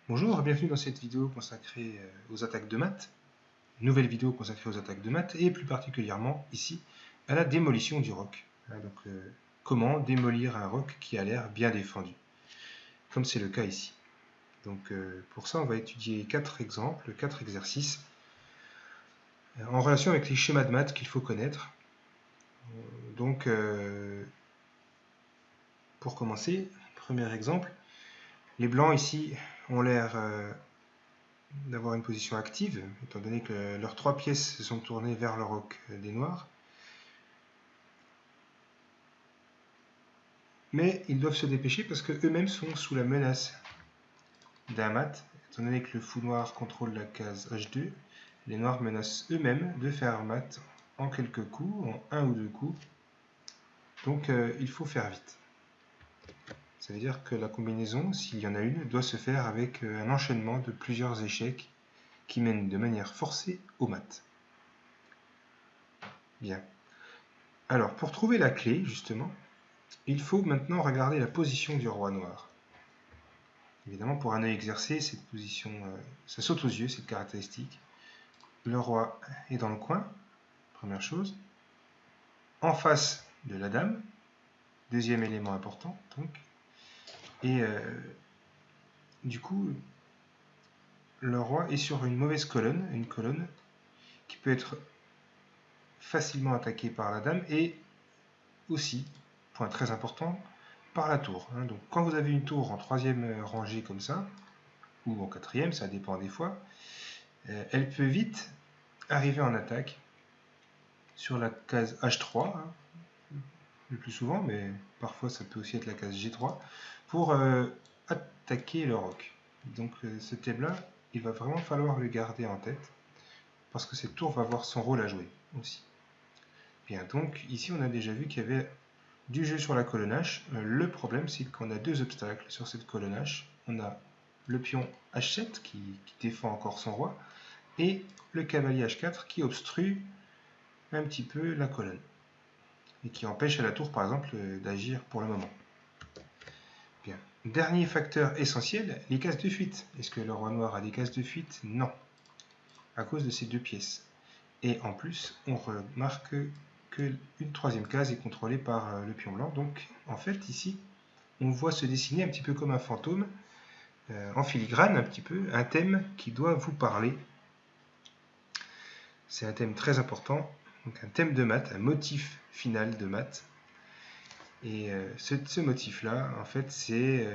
Bonjour et bienvenue dans cette vidéo consacrée aux attaques de maths. Nouvelle vidéo consacrée aux attaques de maths et plus particulièrement ici à la démolition du roc. Comment démolir un roc qui a l'air bien défendu, comme c'est le cas ici. Pour ça on va étudier 4 exemples, 4 exercices en relation avec les schémas de maths qu'il faut connaître. Pour commencer, premier exemple, les blancs ici ont l'air d'avoir une position active, étant donné que leurs 3 pièces se sont tournées vers le roc des noirs. Mais ils doivent se dépêcher parce qu'eux-mêmes sont sous la menace d'un mat. Étant donné que le fou noir contrôle la case H2, les noirs menacent eux-mêmes de faire mat en quelques coups, en 1 ou 2 coups. Donc il faut faire vite. Ça veut dire que la combinaison, s'il y en a une, doit se faire avec un enchaînement de plusieurs échecs qui mènent de manière forcée au mat. Bien. Alors, pour trouver la clé, justement, il faut maintenant regarder la position du roi noir. Évidemment, pour un œil exercé, cette position, ça saute aux yeux, cette caractéristique. Le roi est dans le coin, première chose. En face de la dame, deuxième élément important, donc. Et du coup, le roi est sur une mauvaise colonne, une colonne qui peut être facilement attaquée par la dame et aussi, point très important, par la tour. Donc, quand vous avez une tour en troisième rangée comme ça, ou en quatrième, ça dépend des fois, elle peut vite arriver en attaque sur la case H3, le plus souvent, mais parfois ça peut aussi être la case G3, pour attaquer le roc. Donc ce thème-là, il va vraiment falloir le garder en tête, parce que cette tour va avoir son rôle à jouer aussi. Bien, donc ici on a déjà vu qu'il y avait du jeu sur la colonne H. Le problème, c'est qu'on a deux obstacles sur cette colonne H. On a le pion H7 qui défend encore son roi, et le cavalier H4 qui obstrue un petit peu la colonne et qui empêche à la tour par exemple d'agir pour le moment. Bien. Dernier facteur essentiel, les cases de fuite. Est-ce que le roi noir a des cases de fuite? Non, à cause de ces deux pièces. Et en plus, on remarque qu'une troisième case est contrôlée par le pion blanc. Donc en fait ici, on voit se dessiner un petit peu comme un fantôme, en filigrane un petit peu, un thème qui doit vous parler. C'est un thème très important, donc un thème de maths, un motif final de maths. Et ce motif-là, en fait, c'est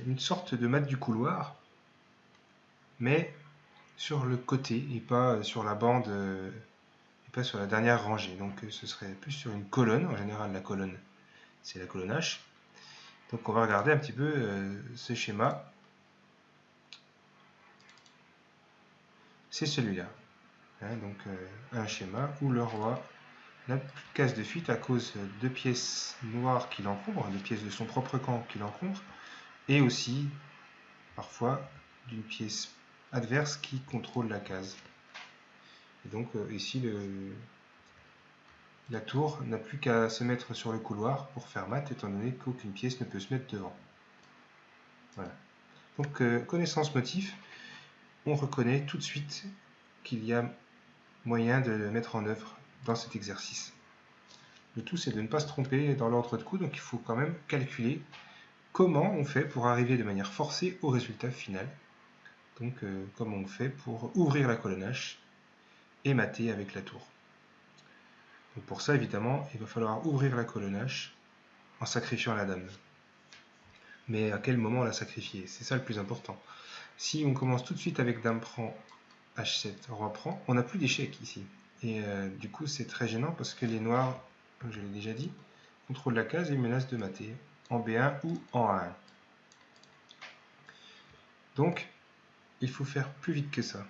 une sorte de maths du couloir, mais sur le côté et pas sur la bande, et pas sur la dernière rangée. Donc ce serait plus sur une colonne. En général, la colonne, c'est la colonne H. Donc on va regarder un petit peu ce schéma. C'est celui-là. Donc un schéma où le roi n'a plus de case de fuite à cause de pièces noires qui l'encombrent, de pièces de son propre camp qui l'encombrent, et aussi parfois d'une pièce adverse qui contrôle la case. Et donc ici la tour n'a plus qu'à se mettre sur le couloir pour faire mat, étant donné qu'aucune pièce ne peut se mettre devant. Voilà. Donc connaissance motif, on reconnaît tout de suite qu'il y a moyen de le mettre en œuvre dans cet exercice. Le tout, c'est de ne pas se tromper dans l'ordre de coups, donc il faut quand même calculer comment on fait pour arriver de manière forcée au résultat final. Donc comment on fait pour ouvrir la colonne H et mater avec la tour. Donc pour ça, évidemment, il va falloir ouvrir la colonne H en sacrifiant la dame. Mais à quel moment la sacrifier? C'est ça le plus important. Si on commence tout de suite avec dame prend, H7, roi prend, on n'a plus d'échec ici. Et du coup, c'est très gênant parce que les noirs, comme je l'ai déjà dit, contrôlent la case et menacent de mater en B1 ou en A1. Donc, il faut faire plus vite que ça.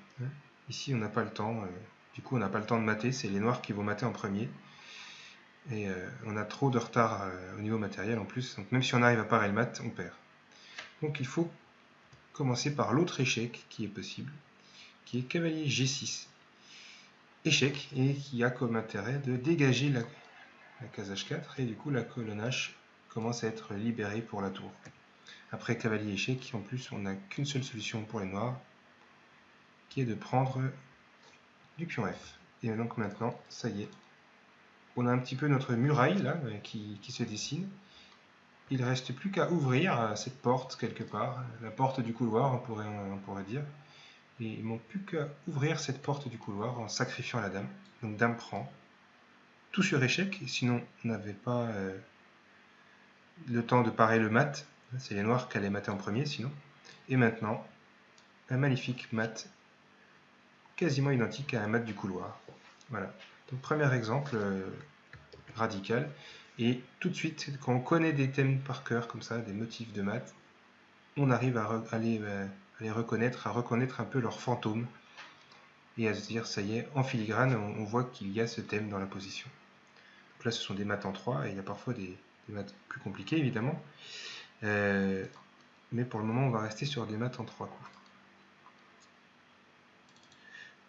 Ici, on n'a pas le temps. Du coup, on n'a pas le temps de mater. C'est les noirs qui vont mater en premier. Et on a trop de retard au niveau matériel en plus. Donc, même si on arrive à parer le mat, on perd. Donc, il faut commencer par l'autre échec qui est possible, qui est cavalier G6. Échec, et qui a comme intérêt de dégager la case H4. Et du coup, la colonne H commence à être libérée pour la tour. Après cavalier échec, en plus on n'a qu'une seule solution pour les noirs, qui est de prendre du pion F. Et donc maintenant, ça y est, on a un petit peu notre muraille là qui se dessine. Il ne reste plus qu'à ouvrir cette porte quelque part, la porte du couloir on pourrait dire. Et il ne manque plus qu'à ouvrir cette porte du couloir en sacrifiant la dame. Donc dame prend, tout sur échec, sinon on n'avait pas le temps de parer le mat. C'est les noirs qui allaient mater en premier sinon. Et maintenant, un magnifique mat quasiment identique à un mat du couloir. Voilà. Donc premier exemple radical. Et tout de suite, quand on connaît des thèmes par cœur comme ça, des motifs de maths, on arrive à les reconnaître, à reconnaître un peu leurs fantômes et à se dire, ça y est, en filigrane, on voit qu'il y a ce thème dans la position. Donc là, ce sont des maths en 3, et il y a parfois des maths plus compliquées, évidemment. Mais pour le moment, on va rester sur des maths en 3 coups.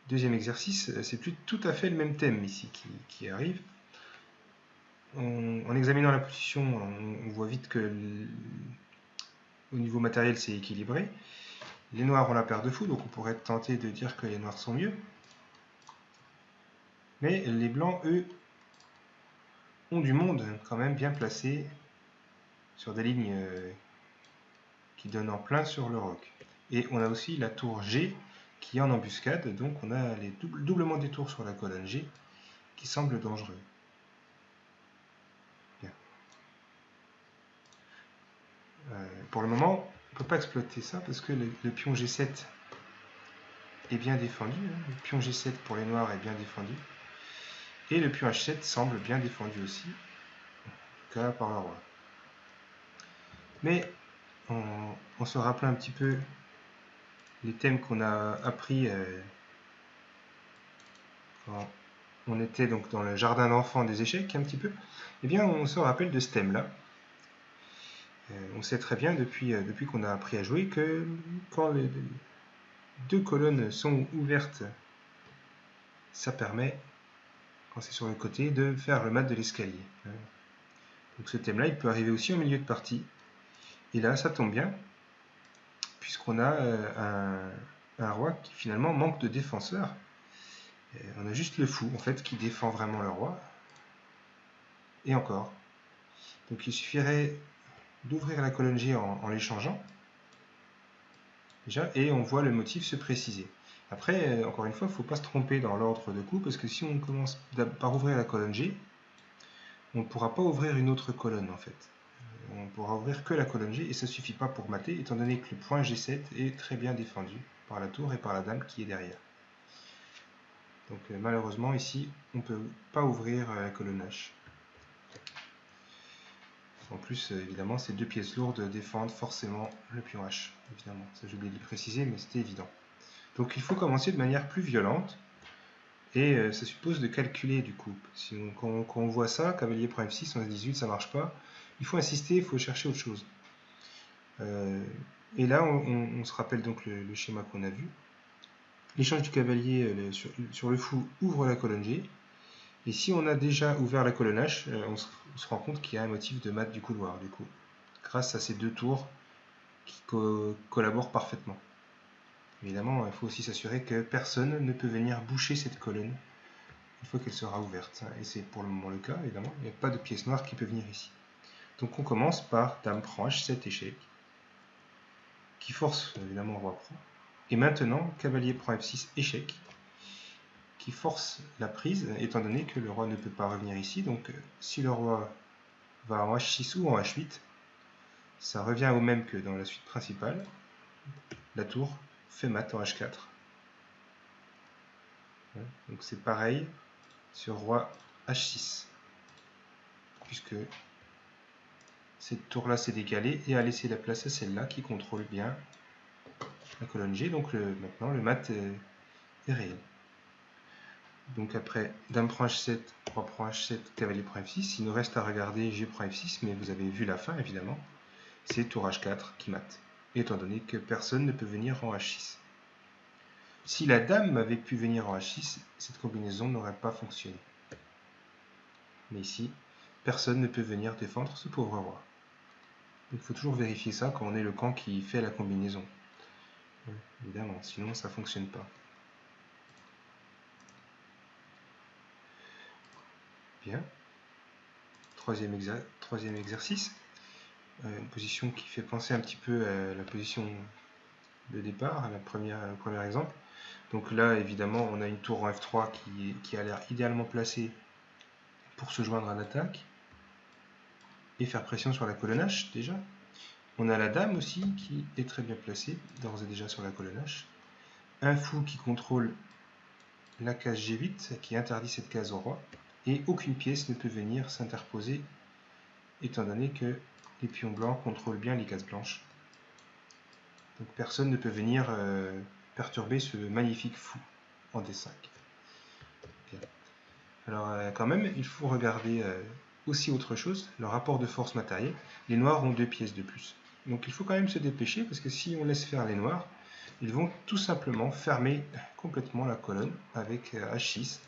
Deuxième exercice, c'est plus tout à fait le même thème ici qui arrive. En examinant la position, on voit vite que au niveau matériel, c'est équilibré. Les noirs ont la paire de fous, donc on pourrait tenter de dire que les noirs sont mieux. Mais les blancs, eux, ont du monde quand même bien placé sur des lignes qui donnent en plein sur le roc. Et on a aussi la tour G qui est en embuscade, donc on a les doublement des tours sur la colonne G qui semblent dangereux. Bien. Pour le moment, on ne peut pas exploiter ça parce que le pion G7 est bien défendu. Le pion G7 pour les noirs est bien défendu. Et le pion H7 semble bien défendu aussi, cas par le roi. Mais en se rappelant un petit peu les thèmes qu'on a appris quand on était donc dans le jardin d'enfants des échecs un petit peu, eh bien on se rappelle de ce thème-là. On sait très bien depuis qu'on a appris à jouer que quand les deux colonnes sont ouvertes, ça permet, quand c'est sur le côté, de faire le mat de l'escalier. Donc ce thème-là, il peut arriver aussi au milieu de partie. Et là, ça tombe bien, puisqu'on a un roi qui finalement manque de défenseur. On a juste le fou, en fait, qui défend vraiment le roi. Et encore. Donc il suffirait d'ouvrir la colonne G en l'échangeant. Déjà, et on voit le motif se préciser. Après, encore une fois, il ne faut pas se tromper dans l'ordre de coups, parce que si on commence par ouvrir la colonne G, on ne pourra pas ouvrir une autre colonne, en fait. On ne pourra ouvrir que la colonne G, et ça ne suffit pas pour mater, étant donné que le point G7 est très bien défendu par la tour et par la dame qui est derrière. Donc malheureusement, ici, on ne peut pas ouvrir la colonne H. En plus, évidemment, ces deux pièces lourdes défendent forcément le pion H. Évidemment, ça j'ai oublié de le préciser, mais c'était évident. Donc il faut commencer de manière plus violente, et ça suppose de calculer du coup. Quand on voit ça, cavalier prend F6, on se dit 18, ça marche pas. Il faut insister, il faut chercher autre chose. Et là, on se rappelle donc le schéma qu'on a vu. L'échange du cavalier sur le fou ouvre la colonne G. Et si on a déjà ouvert la colonne H, on se rend compte qu'il y a un motif de mat du couloir, du coup, grâce à ces deux tours qui collaborent parfaitement. Évidemment, il faut aussi s'assurer que personne ne peut venir boucher cette colonne une fois qu'elle sera ouverte. Et c'est pour le moment le cas, évidemment. Il n'y a pas de pièce noire qui peut venir ici. Donc on commence par dame prend H7 échec, qui force évidemment roi prend. Et maintenant, cavalier prend F6 échec, qui force la prise, étant donné que le roi ne peut pas revenir ici. Donc si le roi va en H6 ou en H8, ça revient au même que dans la suite principale. La tour fait mat en H4. Donc c'est pareil sur roi H6, puisque cette tour-là s'est décalée et a laissé la place à celle-là qui contrôle bien la colonne G. Donc maintenant le mat est réel. Donc après, dame prend H7, roi prend H7, cavalier prend F6. Il nous reste à regarder G prend F6, mais vous avez vu la fin évidemment. C'est tour H4 qui mate, étant donné que personne ne peut venir en H6. Si la dame avait pu venir en H6, cette combinaison n'aurait pas fonctionné. Mais ici, personne ne peut venir défendre ce pauvre roi. Il faut toujours vérifier ça quand on est le camp qui fait la combinaison. Évidemment, sinon ça ne fonctionne pas. Bien. Troisième exercice. Une position qui fait penser un petit peu à la position de départ, à le premier exemple. Donc là, évidemment, on a une tour en F3 qui a l'air idéalement placée pour se joindre à l'attaque et faire pression sur la colonne H déjà. On a la dame aussi qui est très bien placée, d'ores et déjà sur la colonne H. Un fou qui contrôle la case G8, qui interdit cette case au roi. Et aucune pièce ne peut venir s'interposer, étant donné que les pions blancs contrôlent bien les cases blanches. Donc personne ne peut venir perturber ce magnifique fou en D5. Bien. Alors quand même, il faut regarder aussi autre chose, le rapport de force matérielle. Les noirs ont 2 pièces de plus. Donc il faut quand même se dépêcher, parce que si on laisse faire les noirs, ils vont tout simplement fermer complètement la colonne avec H6.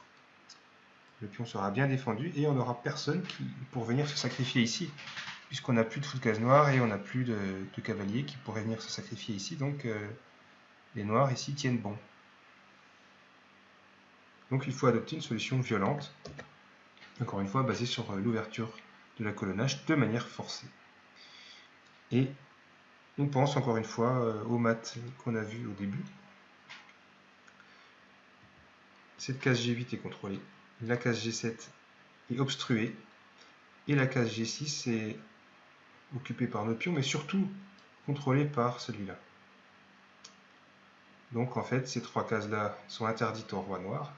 Le pion sera bien défendu et on n'aura personne pour venir se sacrifier ici, puisqu'on n'a plus de fou de case noire et on n'a plus de cavalier qui pourrait venir se sacrifier ici. Donc les noirs ici tiennent bon. Donc il faut adopter une solution violente, encore une fois basée sur l'ouverture de la colonne H de manière forcée. Et on pense encore une fois au mat qu'on a vu au début. Cette case G8 est contrôlée, la case G7 est obstruée, et la case G6 est occupée par notre pion, mais surtout contrôlée par celui-là. Donc en fait, ces 3 cases-là sont interdites au roi noir.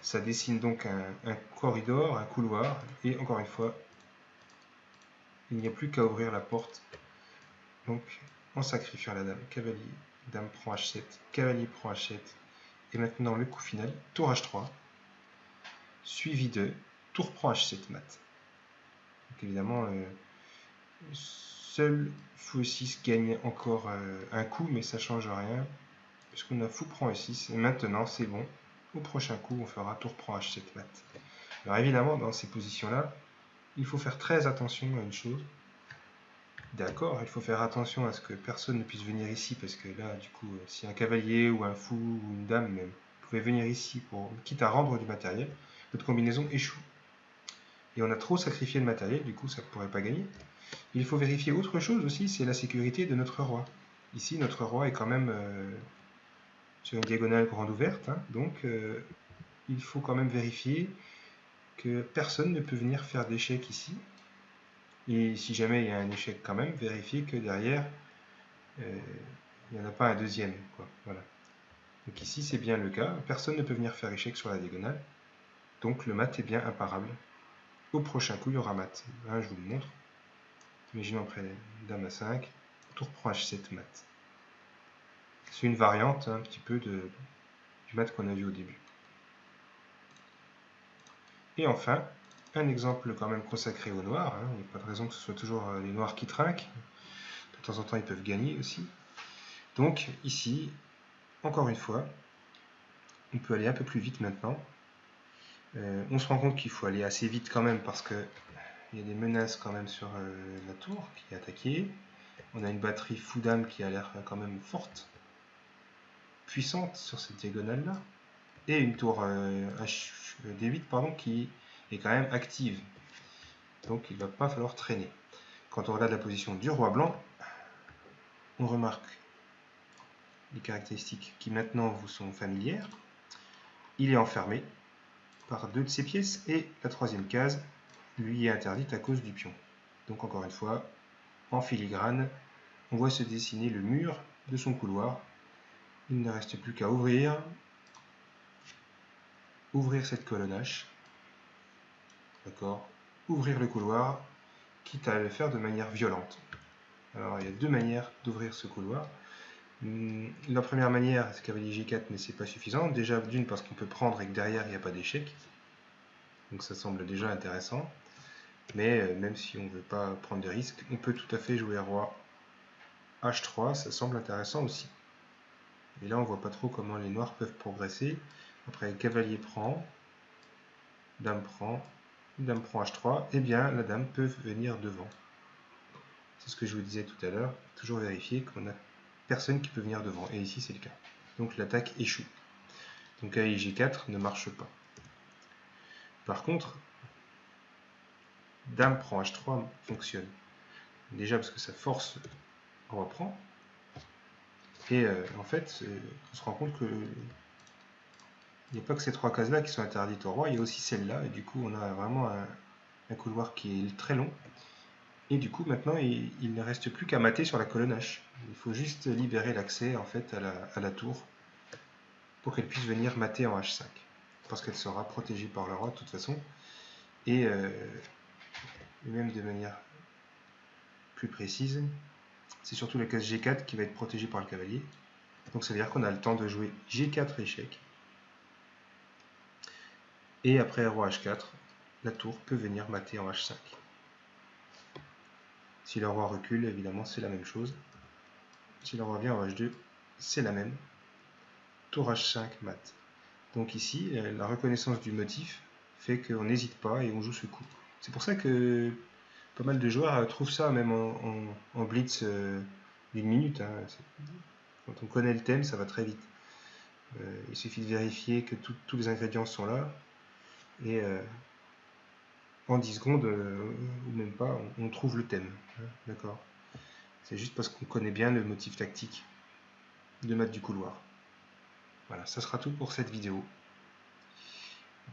Ça dessine donc un corridor, un couloir, et encore une fois, il n'y a plus qu'à ouvrir la porte. Donc en sacrifiant la dame, cavalier, dame prend H7, cavalier prend H7, et maintenant le coup final, tour H3, suivi de tour prend H7 mat. Donc évidemment, seul fou E6 gagne encore un coup, mais ça ne change rien, puisqu'on a fou prend E6, et maintenant c'est bon. Au prochain coup, on fera tour prend H7 mat. Alors évidemment, dans ces positions-là, il faut faire très attention à une chose. D'accord, il faut faire attention à ce que personne ne puisse venir ici, parce que là, du coup, si un cavalier ou un fou ou une dame même pouvait venir ici, quitte à rendre du matériel, notre combinaison échoue. Et on a trop sacrifié le matériel, du coup, ça ne pourrait pas gagner. Il faut vérifier autre chose aussi, c'est la sécurité de notre roi. Ici, notre roi est quand même sur une diagonale grande ouverte, hein, donc il faut quand même vérifier que personne ne peut venir faire d'échec ici. Et si jamais il y a un échec quand même, vérifier que derrière, il n'y en a pas un deuxième, quoi. Voilà. Donc ici, c'est bien le cas. Personne ne peut venir faire échec sur la diagonale. Donc le mat est bien imparable. Au prochain coup, il y aura mat. Là, je vous le montre. Imaginons après dame à 5, tour prend H7 mat. C'est une variante un petit peu du mat qu'on a vu au début. Et enfin, un exemple quand même consacré aux noirs. Hein. Il n'y a pas de raison que ce soit toujours les noirs qui trinquent. De temps en temps, ils peuvent gagner aussi. Donc ici, encore une fois, on peut aller un peu plus vite maintenant. On se rend compte qu'il faut aller assez vite quand même parce qu'il y a des menaces quand même sur la tour qui est attaquée. On a une batterie fou dame qui a l'air quand même forte, puissante sur cette diagonale-là. Et une tour D8 pardon, qui est quand même active. Donc il ne va pas falloir traîner. Quand on regarde la position du roi blanc, on remarque les caractéristiques qui maintenant vous sont familières. Il est enfermé par 2 de ses pièces et la troisième case lui est interdite à cause du pion. Donc encore une fois, en filigrane, on voit se dessiner le mur de son couloir. Il ne reste plus qu'à ouvrir cette colonne H, d'accord, ouvrir le couloir, quitte à le faire de manière violente. Alors il y a 2 manières d'ouvrir ce couloir. La première manière, c'est cavalier G4, mais c'est pas suffisant. Déjà d'une parce qu'on peut prendre et que derrière il n'y a pas d'échec. Donc ça semble déjà intéressant. Mais même si on ne veut pas prendre de risques, on peut tout à fait jouer roi H3, ça semble intéressant aussi. Et là on voit pas trop comment les noirs peuvent progresser. Après cavalier prend, dame prend H3, et bien la dame peut venir devant. c'est ce que je vous disais tout à l'heure, toujours vérifier qu'on n'a personne qui peut venir devant. Et ici, c'est le cas. Donc l'attaque échoue. Donc AI G4 ne marche pas. Par contre, Dame prend H3 fonctionne. Déjà parce que ça force Roi prend. Et en fait, on se rend compte que il n'y a pas que ces 3 cases-là qui sont interdites au roi, il y a aussi celle-là. Et du coup, on a vraiment un couloir qui est très long. Et du coup, maintenant, il ne reste plus qu'à mater sur la colonne H. Il faut juste libérer l'accès en fait à la tour pour qu'elle puisse venir mater en H5. Parce qu'elle sera protégée par le roi de toute façon. Et même de manière plus précise, c'est surtout la case G4 qui va être protégée par le cavalier. Donc ça veut dire qu'on a le temps de jouer G4 échec. Et après roi H4, la tour peut venir mater en H5. Si le roi recule, évidemment, c'est la même chose. Si le roi vient en H2, c'est la même. Tour H5 mat. Donc ici, la reconnaissance du motif fait qu'on n'hésite pas et on joue ce coup. C'est pour ça que pas mal de joueurs trouvent ça même en blitz d'une minute. Hein. Quand on connaît le thème, ça va très vite. Il suffit de vérifier que tous les ingrédients sont là et en 10 secondes, ou même pas, on trouve le thème. Hein, d'accord. C'est juste parce qu'on connaît bien le motif tactique de maths du couloir. Voilà, ça sera tout pour cette vidéo.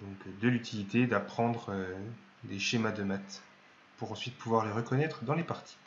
Donc de l'utilité d'apprendre des schémas de maths pour ensuite pouvoir les reconnaître dans les parties.